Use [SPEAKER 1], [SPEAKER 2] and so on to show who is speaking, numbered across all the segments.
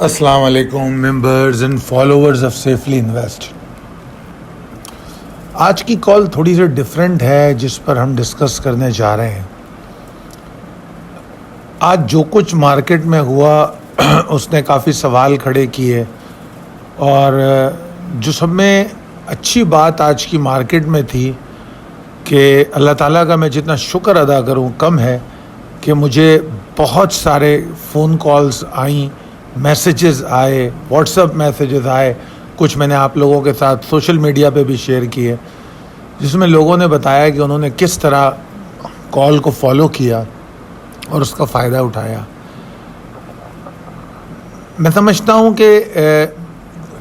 [SPEAKER 1] السلام علیکم members and followers of safely invest. آج کی کال تھوڑی سی ڈفرینٹ ہے جس پر ہم ڈسکس کرنے جا رہے ہیں۔ آج جو کچھ مارکیٹ میں ہوا اس نے کافی سوال کھڑے کیے، اور جو سب میں اچھی بات آج کی مارکیٹ میں تھی کہ اللہ تعالیٰ کا میں جتنا شکر ادا کروں کم ہے کہ مجھے بہت سارے فون کالز آئیں، میسیجز آئے، واٹس ایپ میسیجز آئے، کچھ میں نے آپ لوگوں کے ساتھ سوشل میڈیا پہ بھی شیئر کیے، جس میں لوگوں نے بتایا کہ انہوں نے کس طرح کال کو فالو کیا اور اس کا فائدہ اٹھایا۔ میں سمجھتا ہوں کہ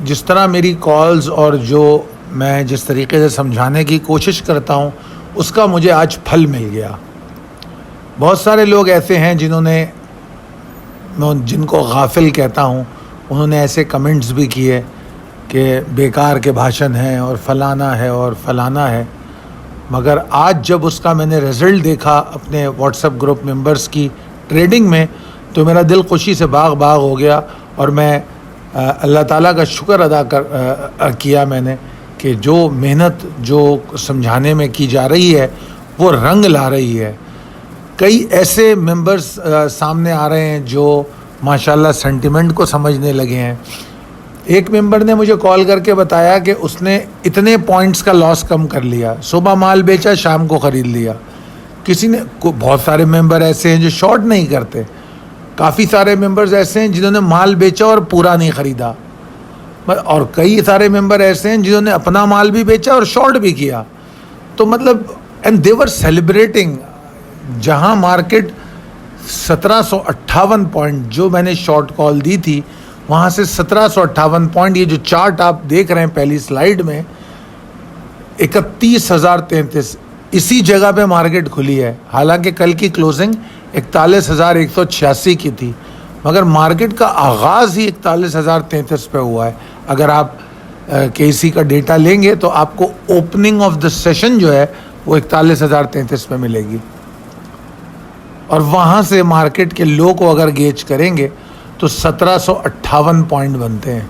[SPEAKER 1] جس طرح میری کالز اور جو میں جس طریقے سے سمجھانے کی کوشش کرتا ہوں اس کا مجھے آج پھل مل گیا۔ بہت سارے لوگ ایسے ہیں جن کو غافل کہتا ہوں، انہوں نے ایسے کمنٹس بھی کیے کہ بیکار کے بھاشن ہیں اور فلانا ہے اور فلانا ہے، مگر آج جب اس کا میں نے رزلٹ دیکھا اپنے واٹس ایپ گروپ ممبرز کی ٹریڈنگ میں تو میرا دل خوشی سے باغ باغ ہو گیا، اور میں اللہ تعالیٰ کا شکر ادا کیا میں نے کہ جو محنت جو سمجھانے میں کی جا رہی ہے وہ رنگ لا رہی ہے۔ کئی ایسے ممبرز سامنے آ رہے ہیں جو ماشاءاللہ سینٹیمنٹ کو سمجھنے لگے ہیں۔ ایک ممبر نے مجھے کال کر کے بتایا کہ اس نے اتنے پوائنٹس کا لاس کم کر لیا، صبح مال بیچا، شام کو خرید لیا۔ کسی نے بہت سارے ممبر ایسے ہیں جو شارٹ نہیں کرتے، کافی سارے ممبرز ایسے ہیں جنہوں نے مال بیچا اور پورا نہیں خریدا، اور کئی سارے ممبر ایسے ہیں جنہوں نے اپنا مال بھی بیچا اور شارٹ بھی کیا۔ تو مطلب اینڈ دے ور سیلیبریٹنگ۔ جہاں مارکیٹ 1758 پوائنٹ جو میں نے شارٹ کال دی تھی، وہاں سے 1758 پوائنٹ، یہ جو چارٹ آپ دیکھ رہے ہیں پہلی سلائیڈ میں، 31,033 اسی جگہ پہ مارکیٹ کھلی ہے۔ حالانکہ کل کی کلوزنگ 41,186 کی تھی، مگر مارکیٹ کا آغاز ہی 41,033 پہ ہوا ہے۔ اگر آپ KC کا ڈیٹا لیں گے تو آپ کو اوپننگ آف دا سیشن جو ہے وہ 41,033 پہ ملے گی، اور وہاں سے مارکیٹ کے لو کو اگر گیج کریں گے تو 1758 پوائنٹ بنتے ہیں۔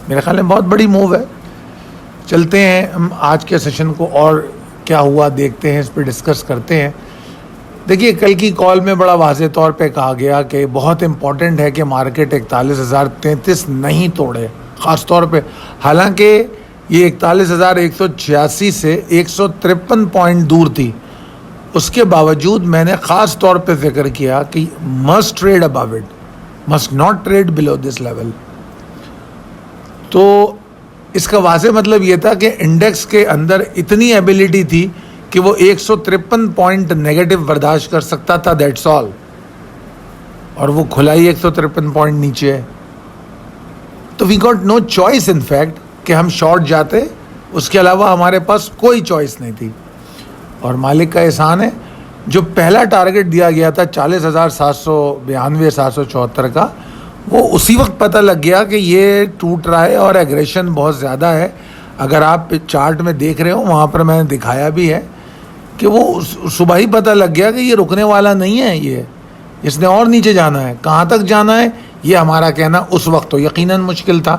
[SPEAKER 1] میرے خیال میں بہت بڑی موو ہے۔ چلتے ہیں ہم آج کے سیشن کو، اور کیا ہوا دیکھتے ہیں، اس پہ ڈسکس کرتے ہیں۔ دیکھیے، کل کی کال میں بڑا واضح طور پہ کہا گیا کہ بہت امپورٹنٹ ہے کہ مارکیٹ 41,033 نہیں توڑے، خاص طور پہ، حالانکہ یہ 41,186 سے 153 پوائنٹ دور تھی، اس کے باوجود میں نے خاص طور پہ ذکر کیا کہ must trade above it, must not trade below this level. تو اس کا واضح مطلب یہ تھا کہ انڈیکس کے اندر اتنی ایبلٹی تھی کہ وہ 153 پوائنٹ نیگیٹو برداشت کر سکتا تھا، دیٹس آل، اور وہ کھلا ہی 153 پوائنٹ نیچے ہے۔ تو we got no choice in fact کہ ہم شارٹ جاتے، اس کے علاوہ ہمارے پاس کوئی چوائس نہیں تھی۔ اور مالک کا احسان ہے، جو پہلا ٹارگٹ دیا گیا تھا 40,792 774 کا، وہ اسی وقت پتہ لگ گیا کہ یہ ٹوٹ رہا ہے اور ایگریشن بہت زیادہ ہے۔ اگر آپ چارٹ میں دیکھ رہے ہو، وہاں پر میں نے دکھایا بھی ہے کہ وہ صبح ہی پتہ لگ گیا کہ یہ رکنے والا نہیں ہے، اس نے اور نیچے جانا ہے۔ کہاں تک جانا ہے یہ ہمارا کہنا اس وقت تو یقیناً مشکل تھا۔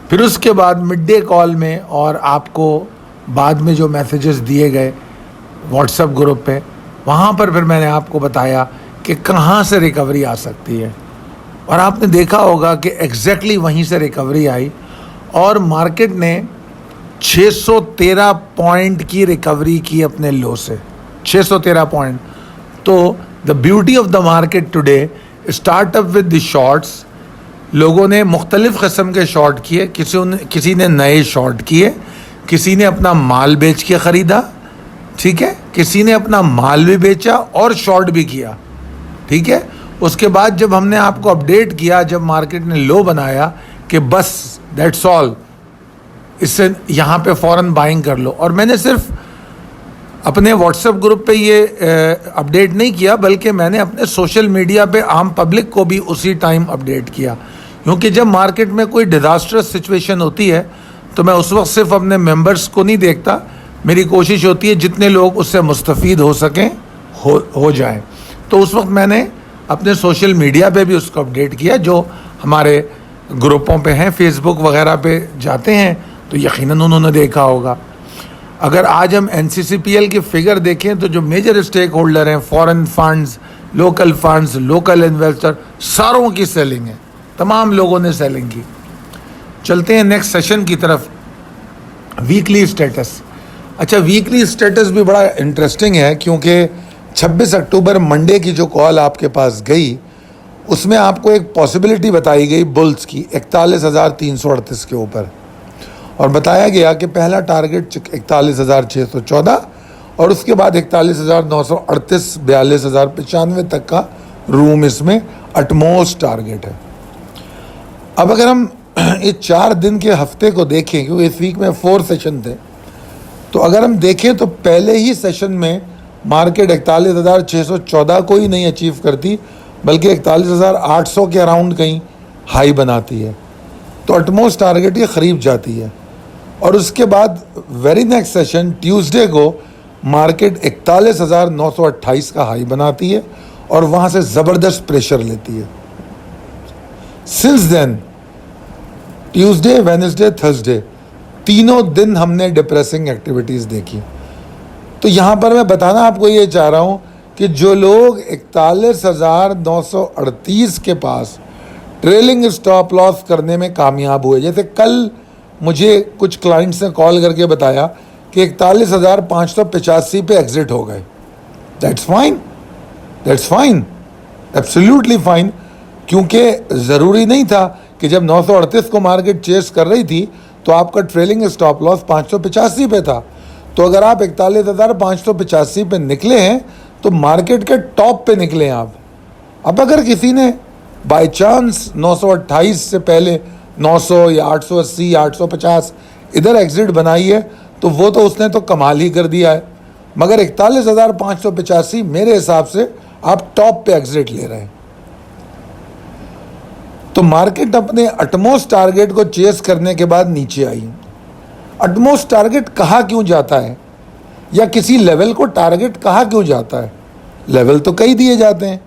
[SPEAKER 1] پھر اس کے بعد مڈ ڈے کال میں، اور آپ کو بعد میں جو میسیجز دیے گئے واٹس ایپ گروپ پہ، وہاں پر پھر میں نے آپ کو بتایا کہ کہاں سے ریکوری آ سکتی ہے، اور آپ نے دیکھا ہوگا کہ ایگزیکٹلی وہیں سے ریکوری آئی، اور مارکیٹ نے 613 پوائنٹ کی ریکوری کی اپنے لو سے، 613 پوائنٹ۔ تو the beauty of the market today start up with the shorts. لوگوں نے مختلف قسم کے شارٹ کیے، کسی نے نئے شارٹ کیے، کسی نے اپنا مال بیچ کے خریدا، ٹھیک ہے، کسی نے اپنا مال بھی بیچا اور شارٹ بھی کیا، ٹھیک ہے۔ اس کے بعد جب ہم نے آپ کو اپڈیٹ کیا، جب مارکیٹ نے لو بنایا کہ بس دیٹس آل، اس سے یہاں پہ فوراً بائنگ کر لو، اور میں نے صرف اپنے واٹس ایپ گروپ پہ یہ اپڈیٹ نہیں کیا، بلکہ میں نے اپنے سوشل میڈیا پہ عام پبلک کو بھی اسی ٹائم اپڈیٹ کیا، کیونکہ جب مارکیٹ میں کوئی ڈیزاسٹرس سچویشن ہوتی ہے تو میں اس وقت صرف اپنے ممبرس کو نہیں دیکھتا، میری کوشش ہوتی ہے جتنے لوگ اس سے مستفید ہو سکیں ہو جائیں۔ تو اس وقت میں نے اپنے سوشل میڈیا پہ بھی اس کو اپڈیٹ کیا. جو ہمارے گروپوں پہ ہیں فیس بک وغیرہ پہ جاتے ہیں تو یقیناً انہوں نے دیکھا ہوگا. اگر آج ہم NCCPL کی فگر دیکھیں تو جو میجر اسٹیک ہولڈر ہیں, foreign funds, local funds, local investor, ساروں کی سیلنگ ہے, تمام لوگوں نے سیلنگ کی. چلتے ہیں نیکسٹ سیشن کی طرف. Weekly stats. اچھا, ویکلی اسٹیٹس بھی بڑا انٹرسٹنگ ہے کیونکہ 26 اکتوبر منڈے کی جو کال آپ کے پاس گئی اس میں آپ کو ایک پاسبلٹی بتائی گئی بلز کی 41,338 کے اوپر, اور بتایا گیا کہ پہلا ٹارگٹ 41,614 اور اس کے بعد 41,938, 42,095 تک کا روم اس میں اٹموسٹ ٹارگٹ ہے. اب اگر ہم اس 4 دن کے ہفتے کو دیکھیں, کیونکہ اس ویک میں 4 سیشن تھے, تو اگر ہم دیکھیں تو پہلے ہی سیشن میں مارکیٹ 41,614 کو ہی نہیں اچیو کرتی بلکہ 41,800 کے اراؤنڈ کہیں ہائی بناتی ہے, تو اٹموسٹ ٹارگٹ یہ قریب جاتی ہے. اور اس کے بعد ویری نیکسٹ سیشن ٹیوزڈے کو مارکیٹ 41,928 کا ہائی بناتی ہے اور وہاں سے زبردست پریشر لیتی ہے. Since then Tuesday, Wednesday, Thursday تینوں دن ہم نے ڈپریسنگ ایکٹیویٹیز دیکھی. تو یہاں پر میں بتانا آپ کو یہ چاہ رہا ہوں کہ جو لوگ 41,938 کے پاس ٹریلنگ اسٹاپ لاس کرنے میں کامیاب ہوئے, جیسے کل مجھے کچھ کلائنٹس نے کال کر کے بتایا کہ 41,585 پہ ایگزٹ ہو گئے. That's fine, that's fine, absolutely fine, کیونکہ ضروری نہیں تھا کہ جب 938 کو مارکیٹ چیس کر رہی تھی تو آپ کا ٹریلنگ اسٹاپ لاس 585 پہ تھا. تو اگر آپ 41,585 پہ نکلے ہیں تو مارکیٹ کے ٹاپ پہ نکلے ہیں آپ. اب اگر کسی نے بائی چانس 928 سے پہلے 900 یا 880 یا 850 ادھر ایگزٹ بنائی ہے تو وہ تو اس نے تو کمال ہی کر دیا ہے, مگر 41,585 میرے حساب سے آپ ٹاپ پہ ایگزٹ لے رہے ہیں. تو مارکیٹ اپنے اٹموسٹ ٹارگٹ کو چیس کرنے کے بعد نیچے آئی. اٹموسٹ ٹارگٹ کہا کیوں جاتا ہے, یا کسی لیول کو ٹارگٹ کہا کیوں جاتا ہے؟ لیول تو کئی دیے جاتے ہیں,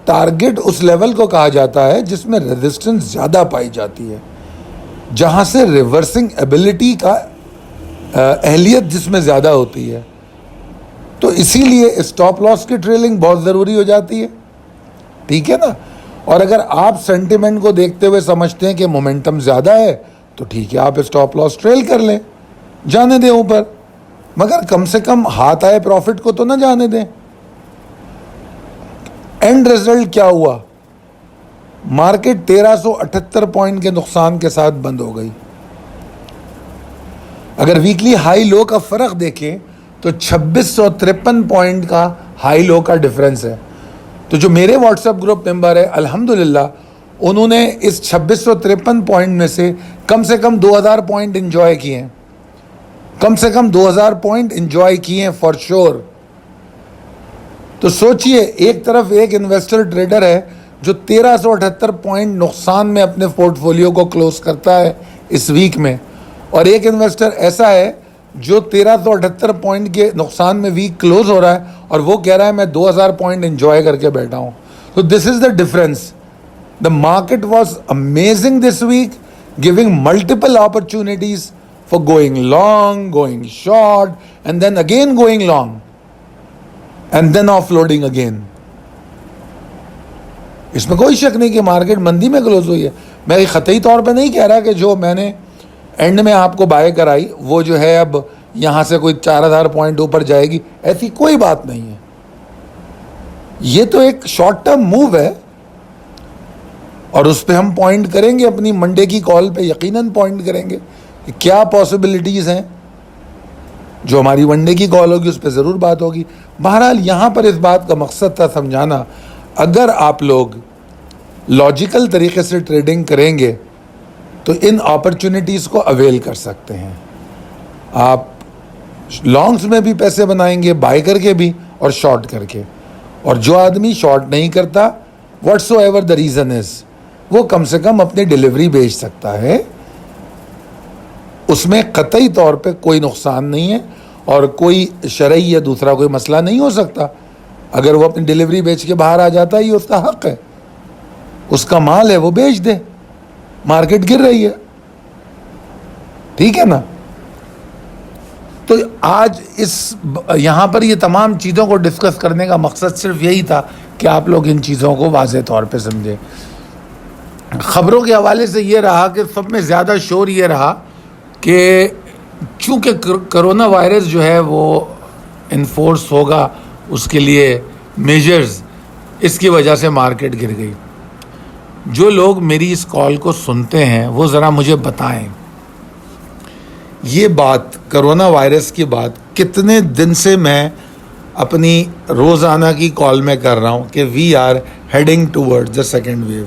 [SPEAKER 1] ٹارگٹ اس لیول کو کہا جاتا ہے جس میں ریزسٹنس زیادہ پائی جاتی ہے, جہاں سے ریورسنگ ایبلٹی کا اہلیت جس میں زیادہ ہوتی ہے. تو اسی لیے اسٹاپ لاس کی ٹریلنگ بہت ضروری ہو جاتی ہے, ٹھیک ہے نا. اور اگر آپ سینٹیمنٹ کو دیکھتے ہوئے سمجھتے ہیں کہ مومنٹم زیادہ ہے تو ٹھیک ہے, آپ اسٹاپ لاس ٹریل کر لیں, جانے دیں اوپر, مگر کم سے کم ہاتھ آئے پروفٹ کو تو نہ جانے دیں. اینڈ رزلٹ کیا ہوا؟ مارکیٹ 1378 پوائنٹ کے نقصان کے ساتھ بند ہو گئی. اگر ویکلی ہائی لو کا فرق دیکھیں تو 2653 پوائنٹ کا ہائی لو کا ڈفرنس ہے. تو جو میرے واٹس ایپ گروپ ممبر ہے الحمدللہ انہوں نے اس 2653 پوائنٹ میں سے کم 2000 پوائنٹ انجوائے کیے ہیں, کم سے کم 2000 پوائنٹ انجوائے کیے ہیں فار شور. تو سوچئے, ایک طرف ایک انویسٹر ٹریڈر ہے جو 1378 پوائنٹ نقصان میں اپنے پورٹ فولیو کو کلوز کرتا ہے اس ویک میں, اور ایک انویسٹر ایسا ہے جو 1378 پوائنٹ کے نقصان میں ویک کلوز ہو رہا ہے اور وہ کہہ رہا ہے میں 2000 پوائنٹ انجوائے کر کے بیٹھا ہوں. تو this is the difference. The market was amazing this week, giving multiple opportunities for going long, going short, and then again going long, and then offloading again. اس میں کوئی شک نہیں کہ مارکیٹ مندی میں کلوز ہوئی ہے. میں قطعی طور پہ نہیں کہہ رہا کہ جو میں نے اینڈ میں آپ کو بائی کرائی وہ جو ہے اب یہاں سے کوئی 4000 پوائنٹ اوپر جائے گی, ایسی کوئی بات نہیں ہے. یہ تو ایک شارٹ ٹرم موو ہے اور اس پہ ہم پوائنٹ کریں گے اپنی منڈے کی کال پہ, یقیناً پوائنٹ کریں گے کہ کیا پاسبلٹیز ہیں. جو ہماری ونڈے کی کال ہوگی اس پہ ضرور بات ہوگی. بہرحال یہاں پر اس بات کا مقصد تھا سمجھانا, اگر آپ لوگ لاجیکل طریقے سے ٹریڈنگ کریں گے تو ان اپرچونیٹیز کو اویل کر سکتے ہیں. آپ لانگز میں بھی پیسے بنائیں گے, بائی کر کے بھی اور شارٹ کر کے. اور جو آدمی شارٹ نہیں کرتا, what's so ever the reason is, وہ کم سے کم اپنی ڈیلیوری بیچ سکتا ہے, اس میں قطعی طور پہ کوئی نقصان نہیں ہے اور کوئی شرعی یا دوسرا کوئی مسئلہ نہیں ہو سکتا. اگر وہ اپنی ڈلیوری بیچ کے باہر آ جاتا ہے یہ اس کا حق ہے, اس کا مال ہے, وہ بیچ دے, مارکیٹ گر رہی ہے, ٹھیک ہے نا. تو آج یہاں پر یہ تمام چیزوں کو ڈسکس کرنے کا مقصد صرف یہی تھا کہ آپ لوگ ان چیزوں کو واضح طور پہ سمجھیں. خبروں کے حوالے سے یہ رہا کہ سب میں زیادہ شور یہ رہا کہ چونکہ کرونا وائرس جو ہے وہ انفورس ہوگا, اس کے لیے میجرز, اس کی وجہ سے مارکیٹ گر گئی. جو لوگ میری اس کال کو سنتے ہیں وہ ذرا مجھے بتائیں یہ بات, کرونا وائرس کی بات کتنے دن سے میں اپنی روزانہ کی کال میں کر رہا ہوں کہ we are heading toward the second wave.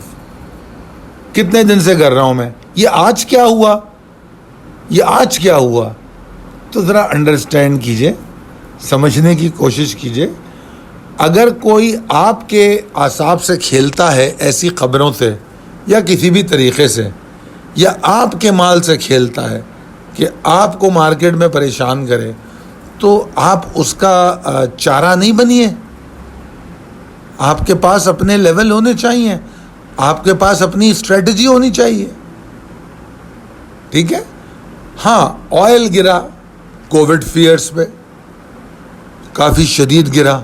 [SPEAKER 1] کتنے دن سے کر رہا ہوں میں. یہ آج کیا ہوا, یہ آج کیا ہوا؟ تو ذرا انڈرسٹینڈ کیجئے, سمجھنے کی کوشش کیجئے. اگر کوئی آپ کے اعصاب سے کھیلتا ہے ایسی خبروں سے یا کسی بھی طریقے سے, یا آپ کے مال سے کھیلتا ہے کہ آپ کو مارکیٹ میں پریشان کرے, تو آپ اس کا چارہ نہیں بنیے. آپ کے پاس اپنے لیول ہونے چاہیے, آپ کے پاس اپنی اسٹریٹجی ہونی چاہیے, ٹھیک ہے. ہاں آئل گرا کووڈ فیئرس پہ, کافی شدید گرا,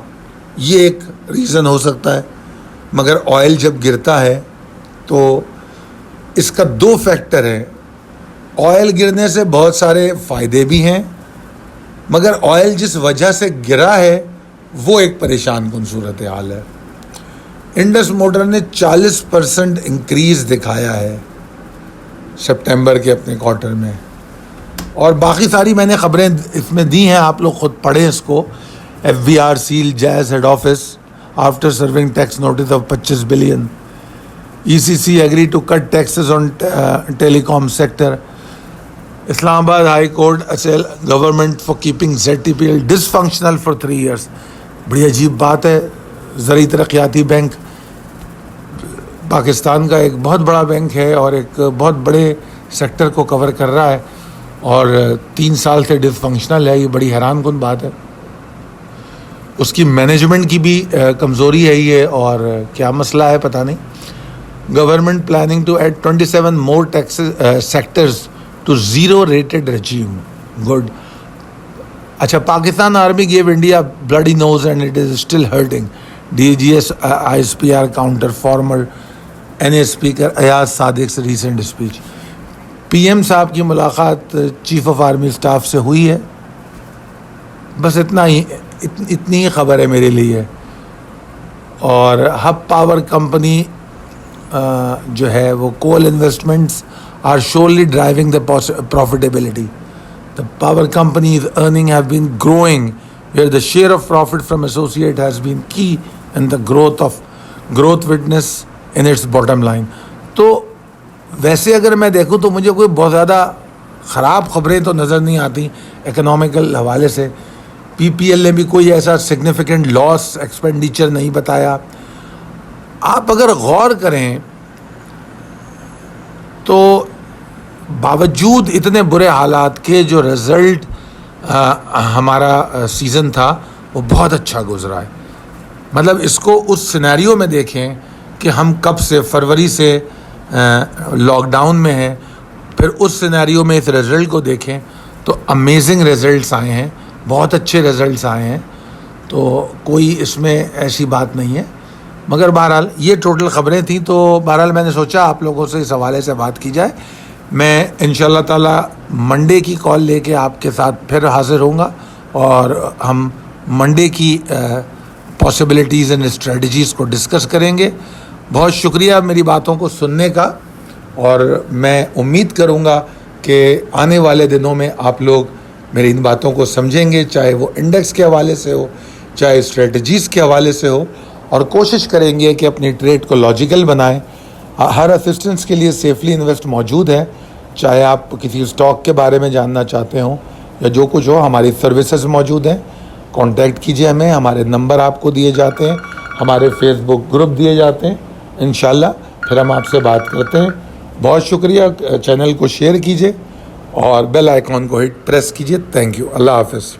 [SPEAKER 1] یہ ایک ریزن ہو سکتا ہے. مگر آئل جب گرتا ہے تو اس کا دو فیکٹر ہیں. آئل گرنے سے بہت سارے فائدے بھی ہیں, مگر آئل جس وجہ سے گرا ہے وہ ایک پریشان کن صورت حال ہے. انڈس موٹر نے 40% انکریز دکھایا ہے سپٹمبر کے اپنے کوارٹر میں, اور باقی ساری میں نے خبریں اس میں دی ہیں, آپ لوگ خود پڑھیں اس کو. F B R seals Jazz head office after serving tax notice of 25 billion. E C C agree to cut taxes on telecom sector. Islamabad high court assail government for keeping Z T P L dysfunctional for 3 years. بڑی عجیب بات ہے. زرعی ترقیاتی bank Pakistan کا ایک بہت بڑا بینک ہے اور ایک بہت بڑے سیکٹر کو کور کر رہا ہے, اور 3 سال سے ڈس فنکشنل ہے. یہ بڑی حیران کن بات ہے. اس کی مینجمنٹ کی بھی کمزوری ہے یہ, اور کیا مسئلہ ہے پتہ نہیں. Government planning to add 27 more sectors to zero rated regime. Good. اچھا, Pakistan army gave India bloody nose and it is still hurting. DGS ISPR counter former NA speaker Ayaz Sadiq سے ریسنٹ اسپیچ. پی ایم صاحب کی ملاقات chief of army staff سے ہوئی ہے. بس اتنی ہی خبر ہے میرے لیے. اور ہب پاور کمپنی جو ہے وہ coal investments are surely driving the profitability. The power company's earnings have been growing, where the share of profit from associate has been key in the growth witness in its bottom line. تو ویسے اگر میں دیکھوں تو مجھے کوئی بہت زیادہ خراب خبریں تو نظر نہیں آتی اکنامیکل حوالے سے. پی پی ایل نے بھی کوئی ایسا سگنیفیکنٹ لاس ایکسپینڈیچر نہیں بتایا. آپ اگر غور کریں تو باوجود اتنے برے حالات کے جو رزلٹ ہمارا سیزن تھا وہ بہت اچھا گزرا ہے. مطلب اس کو اس سینیریو میں دیکھیں کہ ہم کب سے فروری سے لاک ڈاؤن میں ہیں, پھر اس سینیریو میں اس رزلٹ کو دیکھیں تو امیزنگ رزلٹس آئے ہیں, بہت اچھے رزلٹس آئے ہیں. تو کوئی اس میں ایسی بات نہیں ہے. مگر بہرحال یہ ٹوٹل خبریں تھیں, تو بہرحال میں نے سوچا آپ لوگوں سے اس حوالے سے بات کی جائے. میں انشاءاللہ تعالی منڈے کی کال لے کے آپ کے ساتھ پھر حاضر ہوں گا, اور ہم منڈے کی پاسبلٹیز اینڈ اسٹریٹجیز کو ڈسکس کریں گے. بہت شکریہ میری باتوں کو سننے کا, اور میں امید کروں گا کہ آنے والے دنوں میں آپ لوگ میری ان باتوں کو سمجھیں گے, چاہے وہ انڈیکس کے حوالے سے ہو, چاہے اسٹریٹجیز کے حوالے سے ہو, اور کوشش کریں گے کہ اپنی ٹریڈ کو لاجیکل بنائیں. ہر اسسٹنس کے لیے سیفلی انویسٹ موجود ہے, چاہے آپ کسی اسٹاک کے بارے میں جاننا چاہتے ہوں یا جو کچھ ہو, ہماری سروسز موجود ہیں. کانٹیکٹ کیجیے ہمیں, ہمارے نمبر آپ کو دیے جاتے ہیں, ہمارے فیس بک گروپ دیے جاتے ہیں. انشاءاللہ پھر ہم آپ سے بات کرتے ہیں. بہت شکریہ. چینل کو شیئر کیجیے اور بیل آئیکن کو ہٹ پریس کیجیے. Thank you. اللہ حافظ.